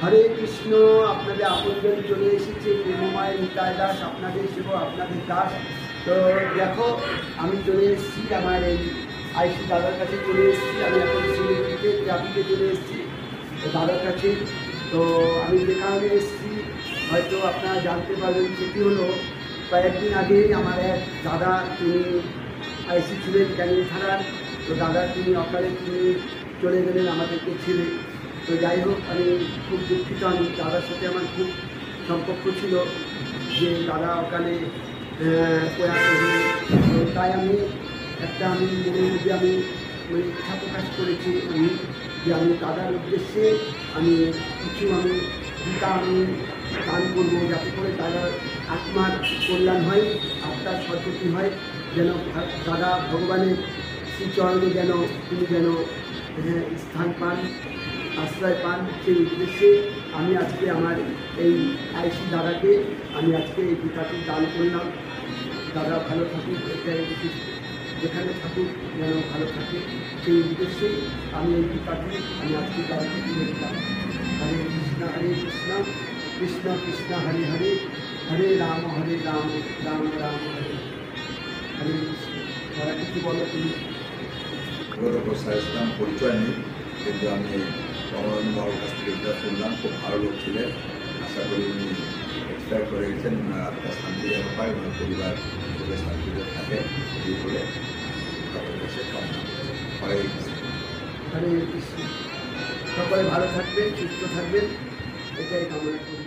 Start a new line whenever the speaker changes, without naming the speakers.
হরে কৃষ্ণ। আপনাদের আপনজন চলে এসেছে, প্রেমময় নিতাই দাস, আপনাদের সেবক, আপনাদের দাস। তো দেখো, আমি চলে এসেছি আমার এই আইসি দাদার কাছে চলে এসেছি। আমি এখন সিলেটিতে ট্রাফিকে চলে এসেছি দাদার কাছে। তো আমি যে কারণে এসেছি হয়তো আপনারা জানতে পারবেন, সেটি হলো কয়েকদিন আগে আমার এক দাদা, তিনি আইসি ছিলেন ক্যানিং থানার। তো দাদা তিনি অকালে তিনি চলে গেলেন আমাদেরকে ছেড়ে। তো যাই হোক, আমি খুব দুঃখিত। আমি দাদার সাথে আমার খুব সম্পর্ক ছিল, যে দাদা অকালে প্রয়াস হয়ে। তো তাই আমি মনের মধ্যে আমি ইচ্ছা প্রকাশ করেছি যে আমি দাদার উদ্দেশ্যে আমি কিছু গীতা দান করবো, যাতে করে দাদার আত্মার কল্যাণ হয়, আত্মার সদ্গতি হয়, যেন দাদা ভগবানের শ্রীচরণে তিনি যেন স্থান পান, আশ্রয় পান। সেই উদ্দেশ্যে আমি আজকে আমার এই আইসি দাদাকে আমি আজকে এই গীতাটি দান করলাম। দাদা ভালো থাকুক, এটাই যেখানে থাকুক যেন ভালো থাকে, সেই উদ্দেশ্যে আমি এই গীতাটি আমি আজকে দাদাকে তুলে দিলাম। হরে কৃষ্ণ কৃষ্ণ কৃষ্ণ হরে হরে, হরে রাম রাম রাম হরে হরে কৃষ্ণ। তারা কিছু বলো তুমি?
ইসলাম পরিচয় নেই, কিন্তু আমি কমলানন্দ বাবুর কাছ থেকে এটা শুনলাম, খুব ভালো লোক ছিলেন। আশা করি উনি এক্সপায়ার করে গেছেন, ওনার আত্মার শান্তি যেন পায়, ওনার পরিবার খুবই শান্তিতে থাকে, এই বলে হরে কৃষ্ণ।
হরে কৃষ্ণ। সকলে ভালো থাকবেন, সুস্থ থাকবেন, এটাই কামনা করি।